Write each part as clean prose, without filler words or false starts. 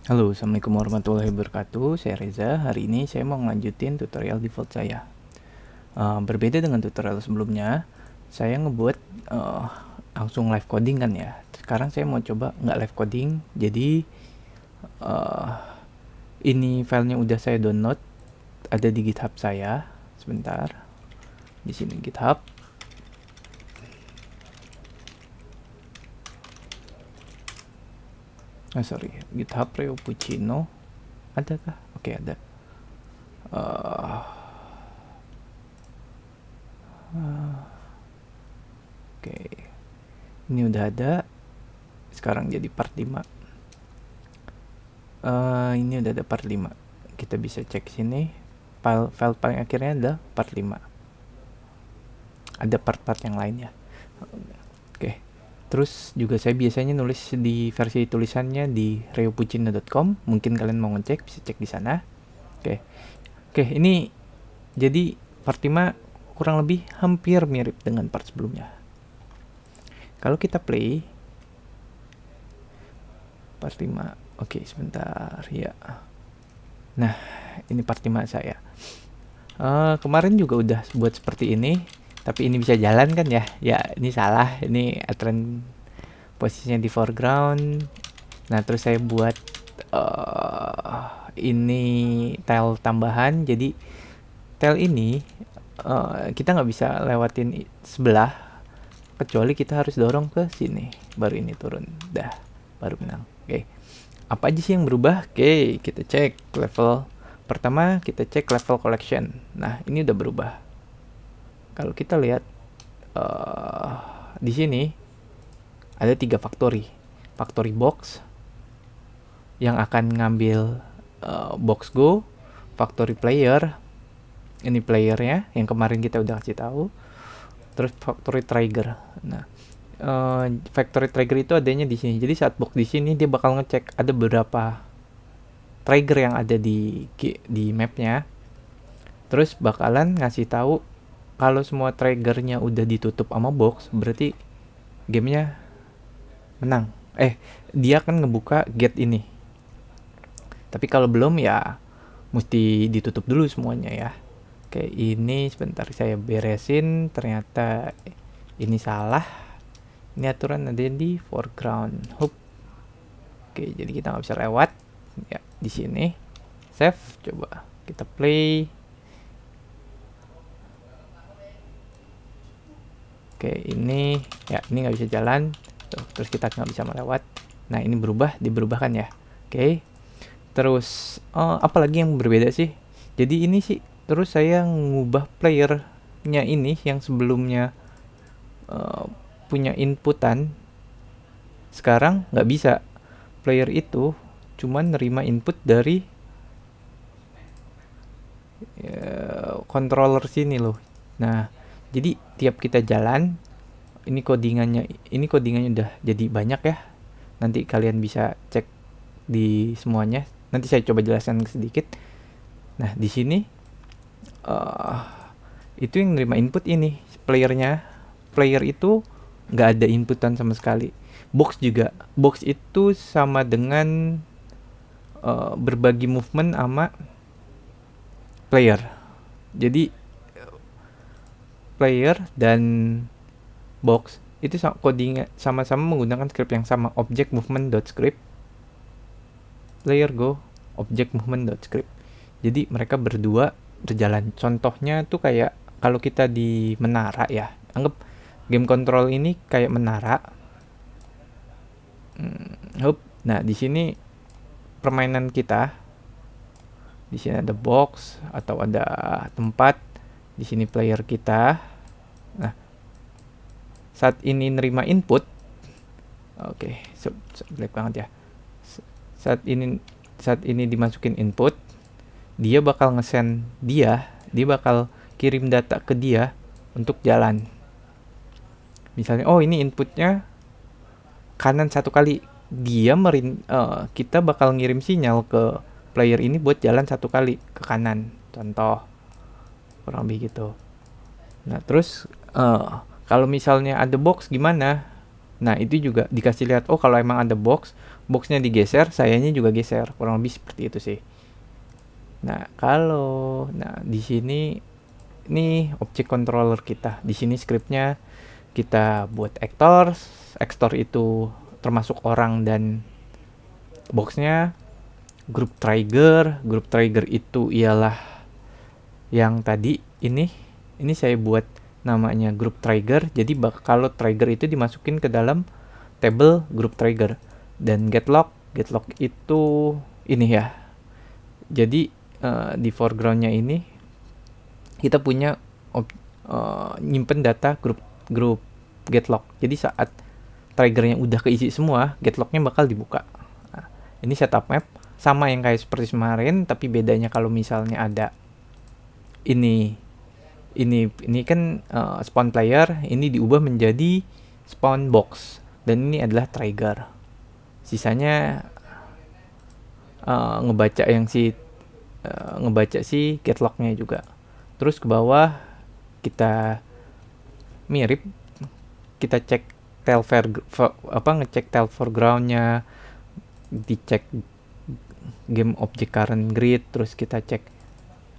Halo, Assalamualaikum warahmatullahi wabarakatuh. Saya Reza. Hari ini saya mau ngelanjutin tutorial default saya. Berbeda dengan tutorial sebelumnya, saya ngebuat langsung live coding kan ya. Sekarang saya mau coba nggak live coding. Jadi uh, ini filenya udah saya download, ada di GitHub saya. Sebentar, di sini GitHub. GitHub Reo Puccino. Adakah? Oke, ada. Oke, ini udah ada. Sekarang jadi part 5. Ini udah ada part 5. Kita bisa cek sini. File paling akhirnya adalah part 5. Ada part-part yang lainnya. Oke. Terus juga saya biasanya nulis di versi tulisannya di reopuccino.com. Mungkin kalian mau ngecek, bisa cek di sana. Oke. Oke, ini jadi part 5 kurang lebih hampir mirip dengan part sebelumnya. Kalau kita play part 5. Oke, sebentar ya. Nah, ini part 5 saya. Kemarin juga udah buat seperti ini, tapi ini bisa jalan kan ya? Ya, ini salah. Ini aturan posisinya di foreground. Nah, terus saya buat ini tile tambahan. Jadi tile ini kita nggak bisa lewatin sebelah, kecuali kita harus dorong ke sini. Baru ini turun. Dah, baru menang. Oke. Apa aja sih yang berubah? Oke, kita cek level. Pertama, kita cek level collection. Nah, ini udah berubah. Kalau kita lihat di sini ada 3 factory. Factory box yang akan ngambil box go, factory player, ini playernya yang kemarin kita udah kasih tahu, terus factory trigger. Nah, factory trigger itu adanya di sini. Jadi saat box di sini dia bakal ngecek ada berapa trigger yang ada di mapnya. Terus bakalan ngasih tahu kalau semua triggernya udah ditutup sama box, berarti gamenya menang. Dia akan ngebuka gate ini. Tapi kalau belum ya mesti ditutup dulu semuanya ya. Oke, ini sebentar saya beresin. Ternyata ini salah. Ini aturan ada di foreground. Oke, jadi kita nggak bisa lewat. Ya, di sini save, coba kita play. Oke, ini ya, ini nggak bisa jalan. Tuh, terus kita nggak bisa melewat. Nah, ini diberubahkan ya. Oke. Terus apalagi yang berbeda sih? Jadi ini sih terus saya ngubah playernya ini yang sebelumnya punya inputan, sekarang nggak bisa. Player itu cuman nerima input dari controller sini loh. Nah, jadi tiap kita jalan, ini codingannya udah jadi banyak ya. Nanti kalian bisa cek di semuanya. Nanti saya coba jelaskan sedikit. Nah, di sini itu yang nerima input ini playernya. Player itu nggak ada inputan sama sekali. Box juga. Box itu sama dengan berbagi movement sama player. Jadi player dan box itu codingnya sama-sama menggunakan script yang sama, object movement.script. Player go object movement.script. Jadi mereka berdua berjalan. Contohnya tuh kayak kalau kita di menara ya. Anggap game control ini kayak menara. Nah, di sini permainan kita, di sini ada box atau ada tempat, di sini player kita. Nah, saat ini nerima input, jelek banget ya. Saat ini dimasukin input, dia bakal nge-send dia bakal kirim data ke dia untuk jalan. Misalnya, ini inputnya kanan 1 kali, kita bakal ngirim sinyal ke player ini buat jalan 1 kali ke kanan, contoh kurang lebih gitu. Nah, terus kalau misalnya ada box gimana? Nah, itu juga dikasih lihat, kalau emang ada box, boxnya digeser, sayanya juga geser, kurang lebih seperti itu sih. Nah di sini ini object controller kita. Di sini scriptnya kita buat actor itu termasuk orang dan boxnya. Group trigger itu ialah yang tadi ini saya buat namanya group trigger. Jadi kalau trigger itu dimasukin ke dalam table group trigger. Dan getlock itu ini ya. Jadi di foregroundnya ini kita punya nyimpen data grup getlock. Jadi saat triggernya udah keisi semua, getlocknya bakal dibuka. Nah, ini setup map sama yang kayak seperti kemarin, tapi bedanya kalau misalnya ada ini kan spawn player, ini diubah menjadi spawn box, dan ini adalah trigger. Sisanya ngebaca si getlocknya juga. Terus ke bawah kita mirip, kita cek ngecek tail foregroundnya, dicek game object current grid, terus kita cek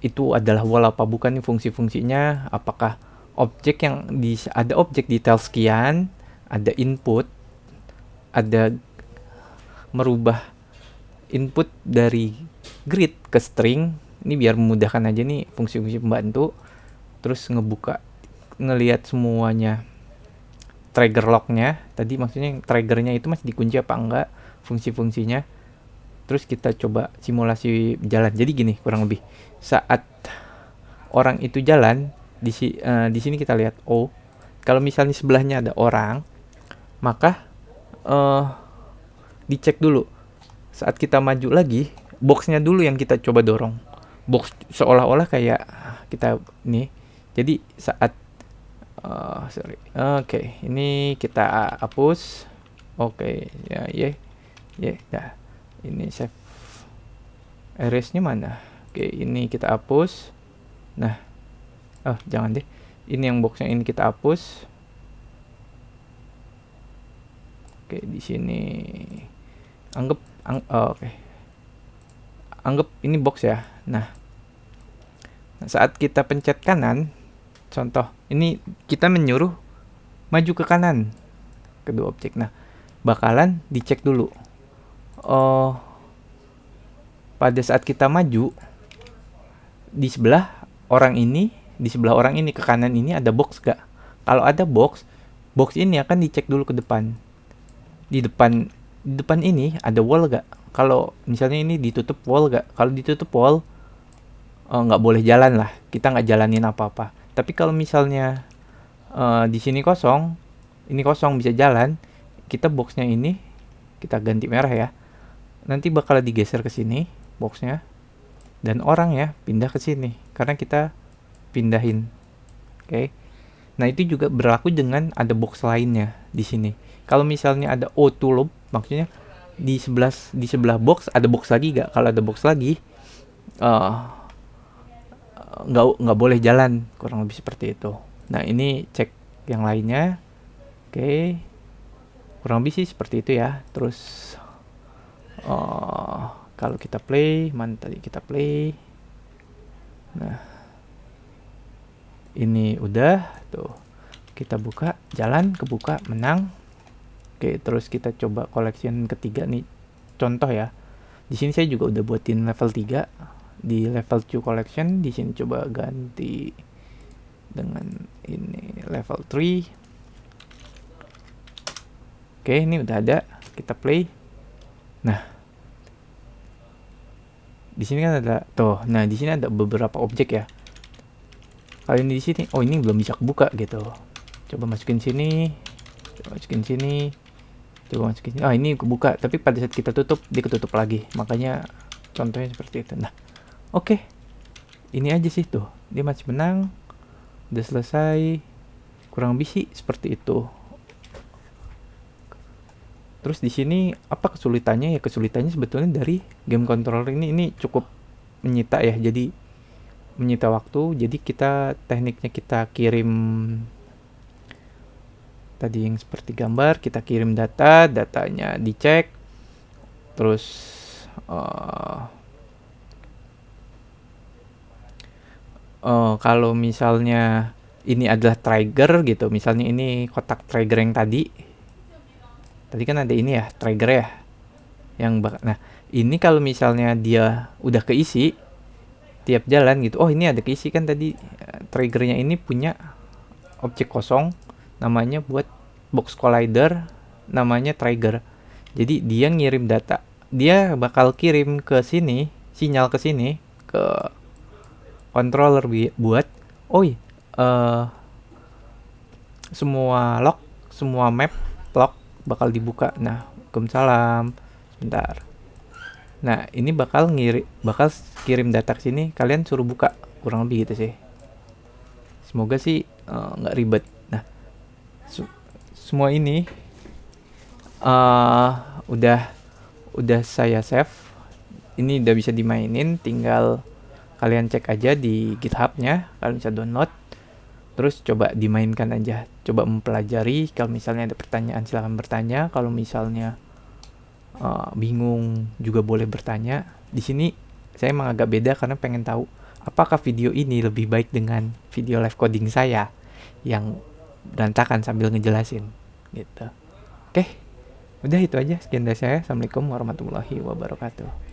itu adalah wall apa bukan nih fungsi-fungsinya, apakah objek yang ada objek detail sekian, ada input, ada merubah input dari grid ke string. Ini biar memudahkan aja nih fungsi-fungsi pembantu. Terus ngelihat semuanya trigger locknya tadi, maksudnya triggernya itu masih dikunci apa enggak, fungsi-fungsinya. Terus kita coba simulasi jalan. Jadi gini kurang lebih, saat orang itu jalan di sini kita lihat kalau misalnya sebelahnya ada orang, maka dicek dulu. Saat kita maju lagi, boxnya dulu yang kita coba dorong. Box seolah-olah kayak kita nih. Jadi saat ini kita hapus. Dah. Ini save erase-nya mana? Ini kita hapus. Nah, jangan deh. Ini yang boxnya ini kita hapus. Di sini anggap ini box ya. Nah, saat kita pencet kanan, contoh, ini kita menyuruh maju ke kanan kedua objek. Nah, bakalan dicek dulu. Pada saat kita maju di sebelah orang ini ke kanan ini ada box gak? Kalau ada box ini akan dicek dulu ke depan. Di depan ini ada wall gak? Kalau misalnya ini ditutup wall gak? Kalau ditutup wall nggak boleh jalan lah, kita nggak jalanin apa-apa. Tapi kalau misalnya di sini kosong, ini kosong bisa jalan, kita boxnya ini kita ganti merah ya. Nanti bakal digeser ke sini boxnya, dan orang ya pindah ke sini karena kita pindahin. Nah itu juga berlaku dengan ada box lainnya di sini. Kalau misalnya ada auto loop, maksudnya di sebelah box ada box lagi gak? Kalau ada box lagi nggak boleh jalan, kurang lebih seperti itu. Nah ini cek yang lainnya. Kurang lebih sih seperti itu ya. Terus kalau kita play, mana tadi kita play. Nah, ini udah tuh. Kita buka, jalan, kebuka, menang. Terus kita coba collection ketiga nih. Contoh ya. Di sini saya juga udah buatin level 3 di level 2 collection. Di sini coba ganti dengan ini level 3. Ini udah ada. Kita play. Nah, di sini kan ada tuh. Nah, di sini ada beberapa objek ya. Kalau ini di sini, ini belum bisa kebuka gitu. Coba masukin sini. Coba masukin sini. Ini kebuka, tapi pada saat kita tutup, dia ketutup lagi. Makanya contohnya seperti itu. Nah, ini aja sih tuh. Dia masih menang. Udah selesai. Kurang lebih sih seperti itu. Terus di sini apa kesulitannya ya? Kesulitannya sebetulnya dari game controller ini cukup menyita ya. Jadi menyita waktu. Jadi tekniknya kita kirim tadi yang seperti gambar, kita kirim datanya dicek. Terus uh, kalau misalnya ini adalah trigger gitu, misalnya ini kotak trigger yang tadi kan ada ini ya trigger ya yang nah ini kalau misalnya dia udah keisi tiap jalan gitu, oh ini ada keisi kan tadi, triggernya ini punya objek kosong namanya buat box collider namanya trigger. Jadi dia ngirim data, dia bakal kirim ke sini, sinyal ke sini ke controller buat oh iya, semua lock, semua map lock bakal dibuka. Nah, Waalaikumsalam. Sebentar. Nah, ini bakal kirim data ke sini, kalian suruh buka. Kurang lebih gitu sih. Semoga sih nggak ribet. Nah, semua ini udah saya save. Ini udah bisa dimainin, tinggal kalian cek aja di GitHub-nya, kalian bisa download. Terus coba dimainkan aja, coba mempelajari. Kalau misalnya ada pertanyaan silahkan bertanya. Kalau misalnya bingung juga boleh bertanya. Di sini saya emang agak beda karena pengen tahu apakah video ini lebih baik dengan video live coding saya yang berantakan sambil ngejelasin gitu. Oke, udah itu aja. Sekian dari saya. Assalamualaikum warahmatullahi wabarakatuh.